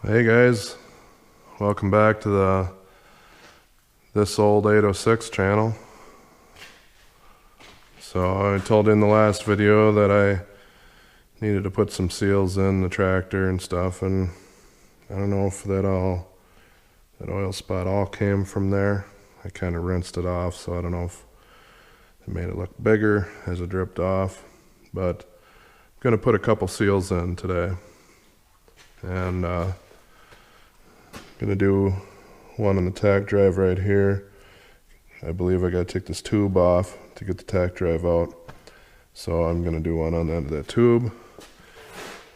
Hey guys, welcome back to this old 806 channel. So I told you in the last video that I needed to put some seals in the tractor and stuff, and I don't know if that oil spot all came from there. I kind of rinsed it off, so I don't know if it made it look bigger as it dripped off, but I'm gonna put a couple seals in today, and gonna do one on the tack drive right here. I believe I gotta take this tube off to get the tack drive out, so I'm gonna do one on the end of that tube.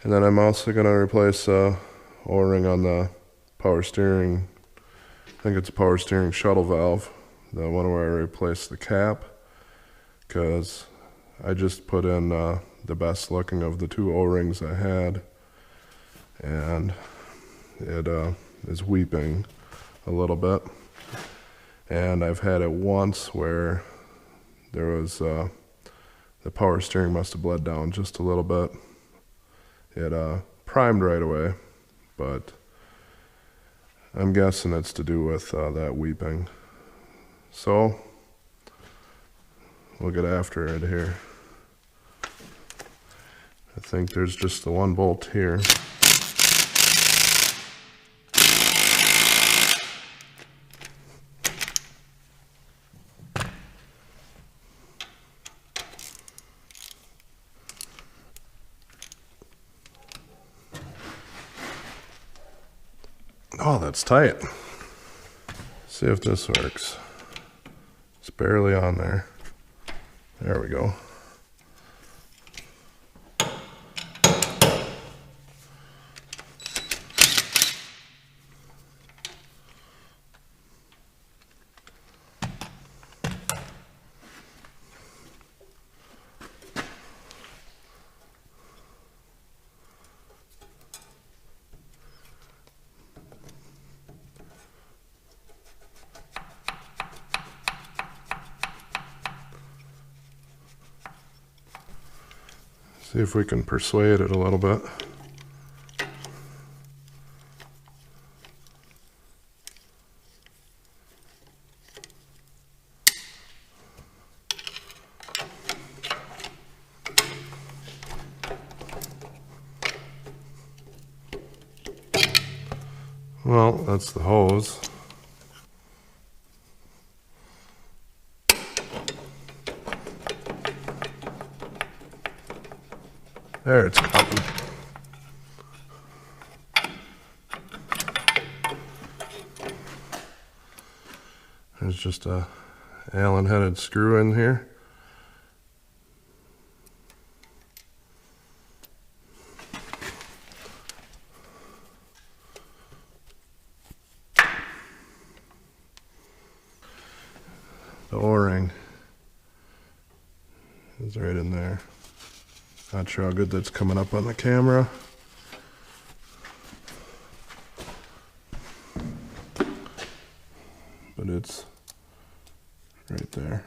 And then I'm also gonna replace O-ring on the power steering. I think it's a power steering shuttle valve, the one where I replaced the cap, because I just put in the best looking of the two O-rings I had, and it is weeping a little bit. And I've had it once where there was the power steering must have bled down just a little bit. It primed right away, but I'm guessing it's to do with that weeping. So we'll get after it here. I think there's just the one bolt here. Oh, that's tight. See if this works. It's barely on there. There we go. See if we can persuade it a little bit. Well, that's the hose. There, it's coming. There's just a Allen-headed screw in here. The O-ring is right in there. Not sure how good that's coming up on the camera. But it's right there.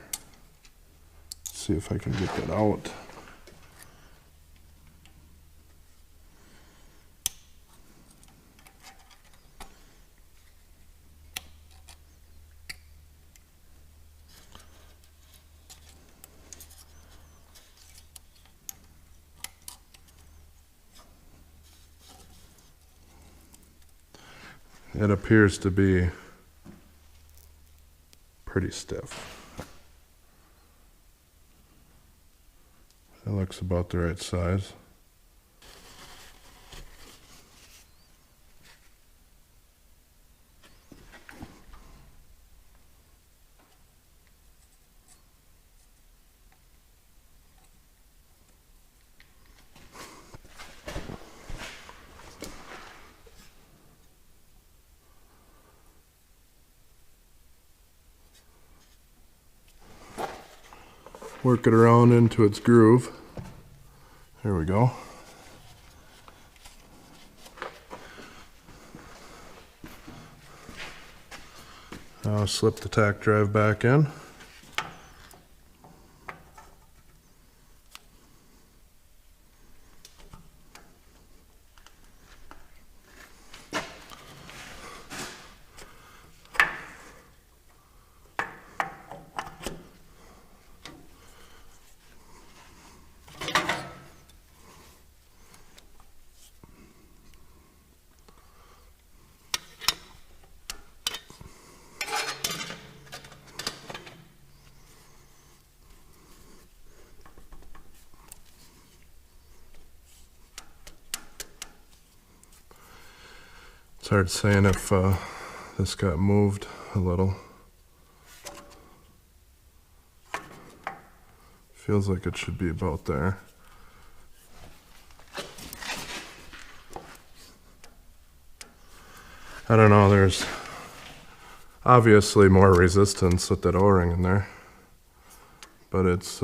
Let's see if I can get that out. It appears to be pretty stiff. It looks about the right size. Work it around into its groove. There we go. Now slip the tack drive back in. It's hard saying if this got moved a little. Feels like it should be about there. I don't know, there's obviously more resistance with that O-ring in there, but it's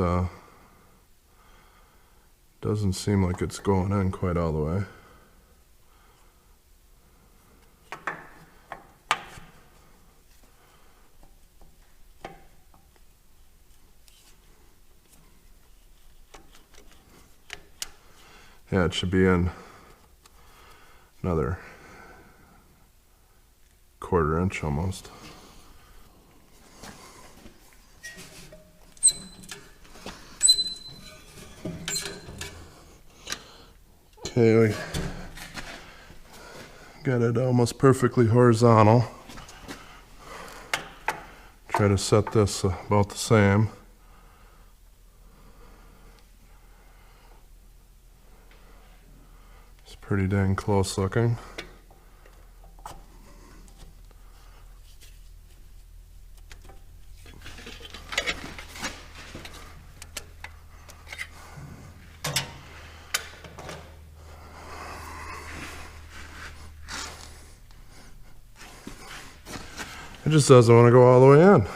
doesn't seem like it's going in quite all the way. Yeah, it should be in another 1/4 inch almost. Okay, we got it almost perfectly horizontal. Try to set this about the same. It's pretty dang close looking. It just doesn't want to go all the way in.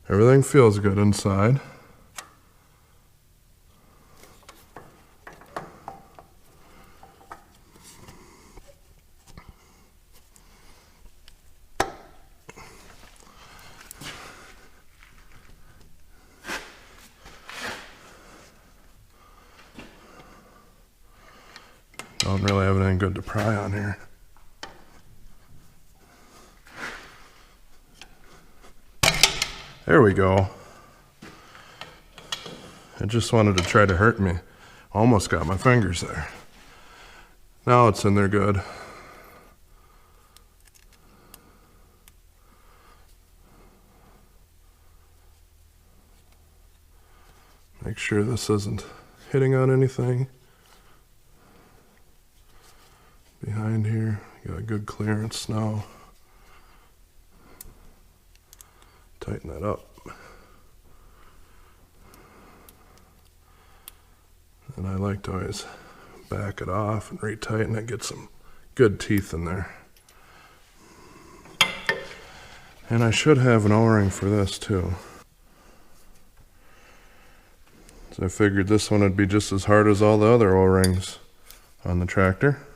Everything feels good inside. Don't really have anything good to pry on here. There we go. It just wanted to try to hurt me. Almost got my fingers there. Now it's in there good. Make sure this isn't hitting on anything. Behind here, got good clearance now. Tighten that up. And I like to always back it off and retighten it, get some good teeth in there. And I should have an O-ring for this too. So I figured this one would be just as hard as all the other O-rings on the tractor.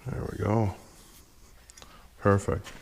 There we go. Perfect.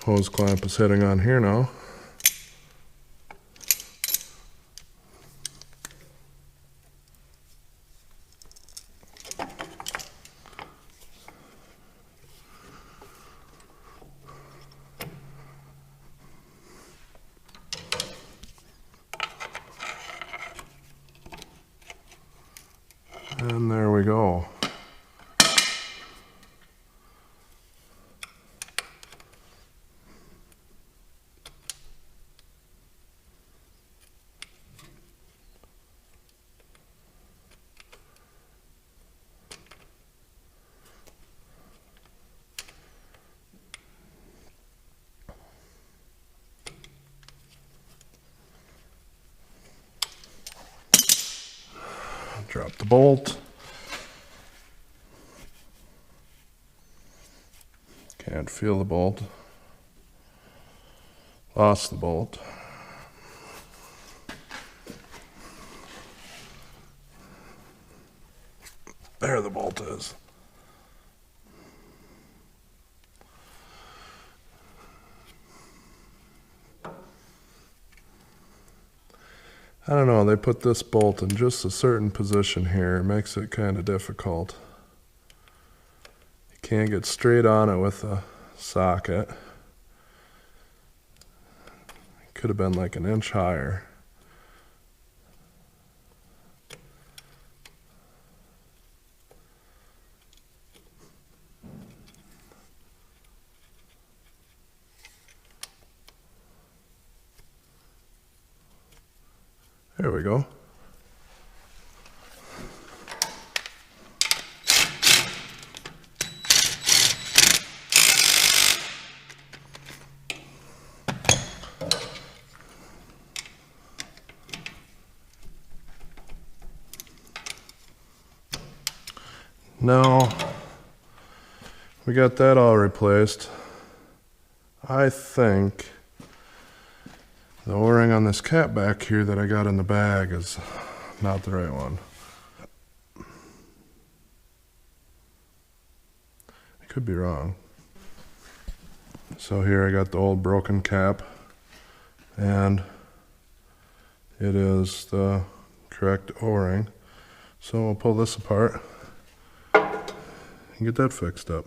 Hose clamp is hitting on here now. And there we go. the bolt. Can't feel the bolt. Lost the bolt. There the bolt is. I don't know, they put this bolt in just a certain position here. It makes it kind of difficult. You can't get straight on it with a socket. It could have been like an inch higher. There we go. Now, we got that all replaced. I think the O-ring on this cap back here that I got in the bag is not the right one. I could be wrong. So here I got the old broken cap, and it is the correct O-ring. So we'll pull this apart and get that fixed up.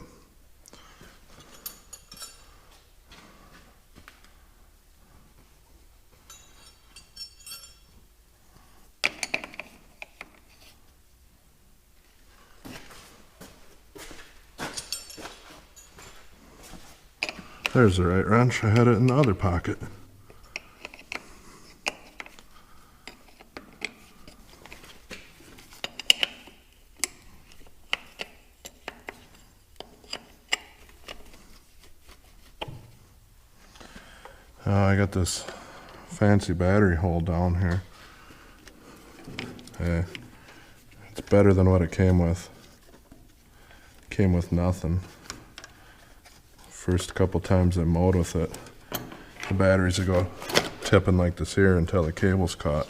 There's the right wrench. I had it in the other pocket. I got this fancy battery hole down here. Hey, it's better than what it came with. It came with nothing. First couple times I mowed with it, the batteries would go tipping like this here until the cable's caught.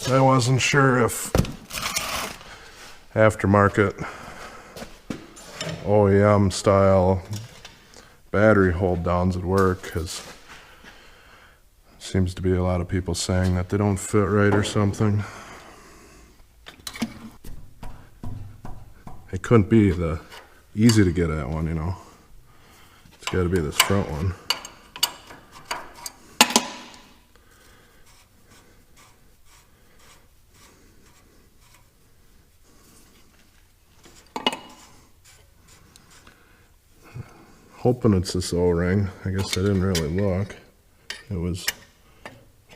I wasn't sure if aftermarket OEM style battery hold downs would work, because seems to be a lot of people saying that they don't fit right or something. It couldn't be the easy to get at one, you know. It's got to be this front one. Hoping it's this O-ring. I guess I didn't really look. It was,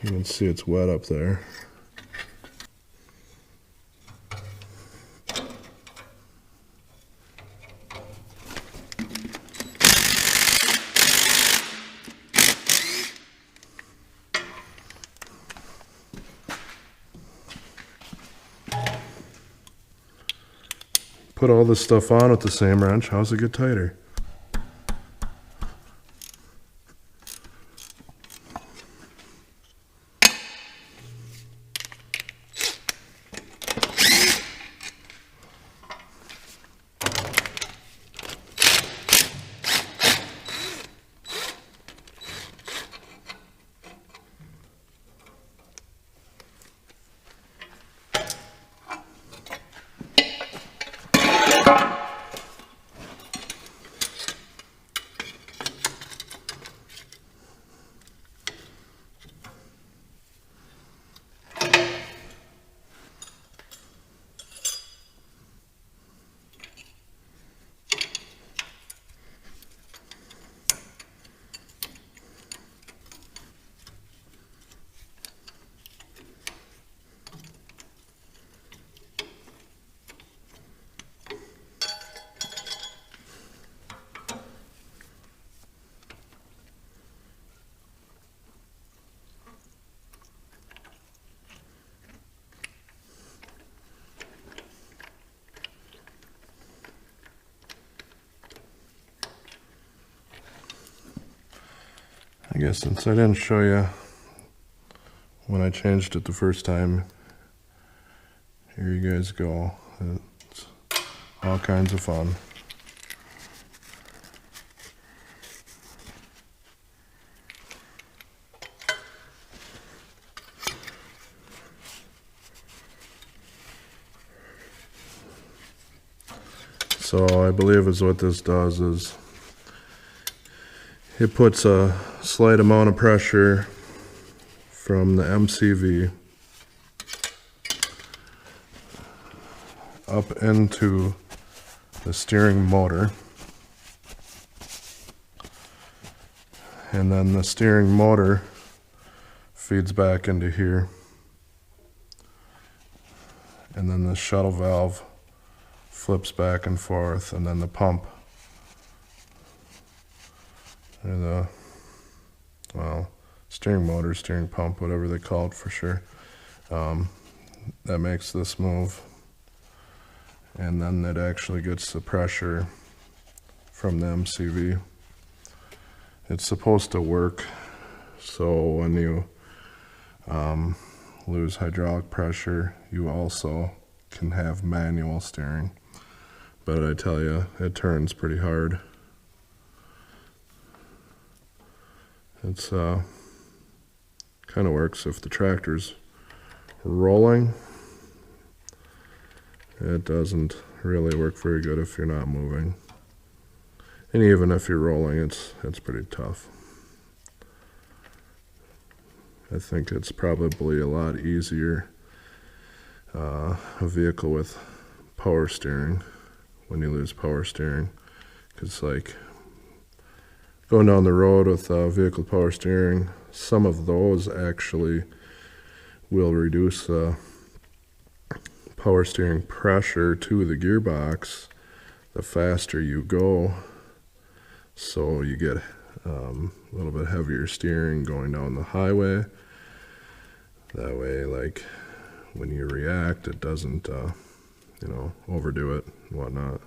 you can see it's wet up there. Put all this stuff on with the same wrench. How's it get tighter? I guess since I didn't show you when I changed it the first time, here you guys go. It's all kinds of fun. So I believe is what this does is it puts a slight amount of pressure from the MCV up into the steering motor, and then the steering motor feeds back into here, and then the shuttle valve flips back and forth, and then the pump, or the, well, steering motor, steering pump, whatever they call it for sure, that makes this move. And then it actually gets the pressure from the MCV. It's supposed to work so when you lose hydraulic pressure, you also can have manual steering. But I tell you, it turns pretty hard. It's kind of works if the tractor's rolling. It doesn't really work very good if you're not moving. And even if you're rolling, it's pretty tough. I think it's probably a lot easier a vehicle with power steering when you lose power steering, because like going down the road with a vehicle with power steering, some of those actually will reduce power steering pressure to the gearbox the faster you go, so you get a little bit heavier steering going down the highway. That way, like when you react, it doesn't overdo it and whatnot.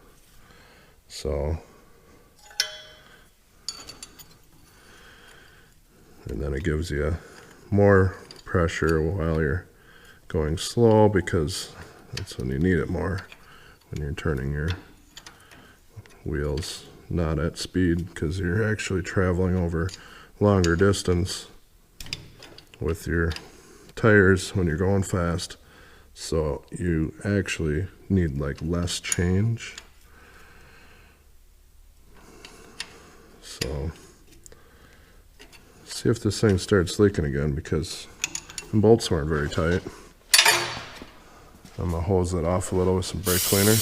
So, and then it gives you more pressure while you're going slow, because that's when you need it more, when you're turning your wheels not at speed, because you're actually traveling over longer distance with your tires when you're going fast. So you actually need like less change. So see if this thing starts leaking again, because the bolts weren't very tight. I'm gonna hose it off a little with some brake cleaner.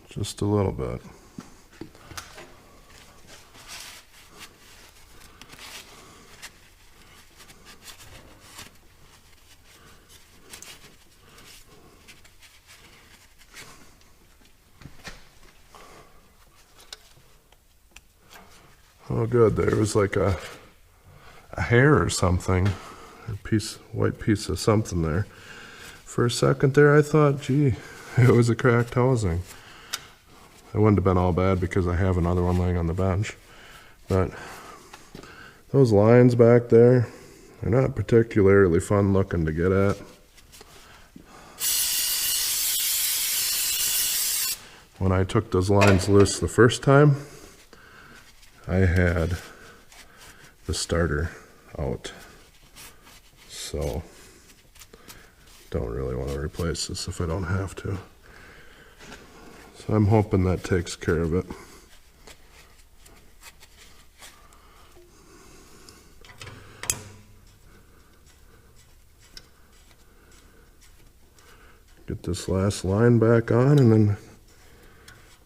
Just a little bit. Oh good, there was like a hair or something, a white piece of something there. For a second there I thought, gee, it was a cracked housing. It wouldn't have been all bad because I have another one laying on the bench. But those lines back there, they're not particularly fun looking to get at. When I took those lines loose the first time, I had the starter out, so don't really want to replace this if I don't have to. So I'm hoping that takes care of it. Get this last line back on, and then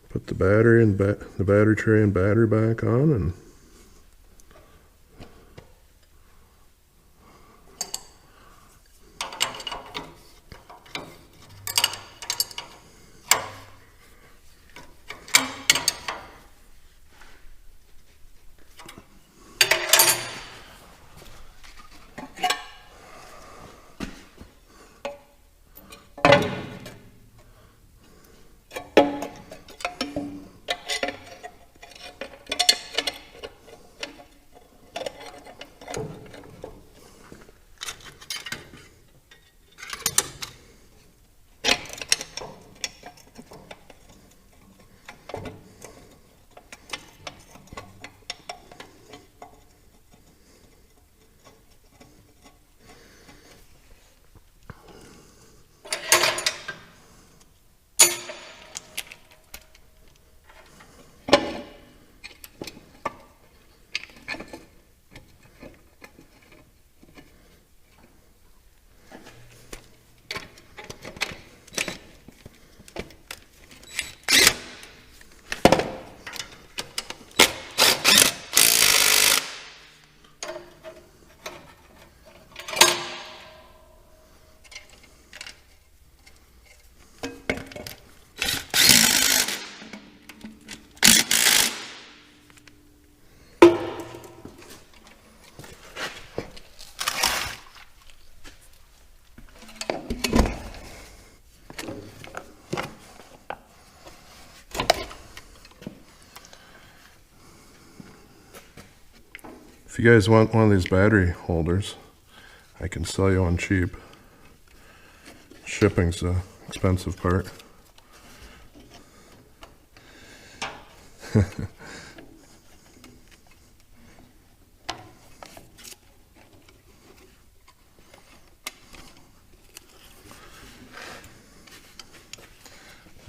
put the battery and the battery tray and battery back on, and If you guys want one of these battery holders, I can sell you one cheap. Shipping's the expensive part.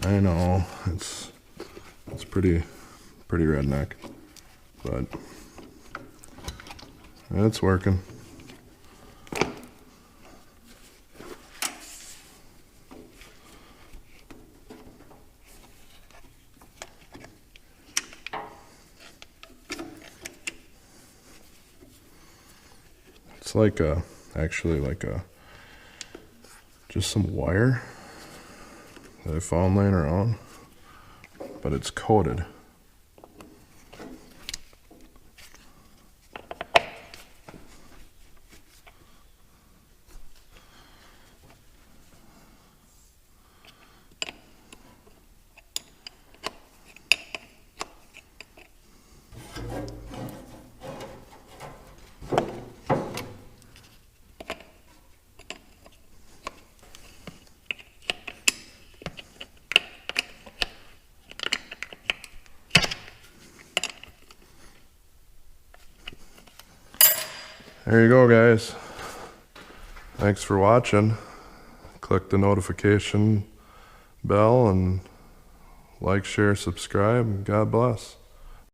I know it's pretty redneck, but it's working. It's like just some wire that I found laying around, but it's coated. There you go, guys. Thanks for watching. Click the notification bell and like, share, subscribe. God bless.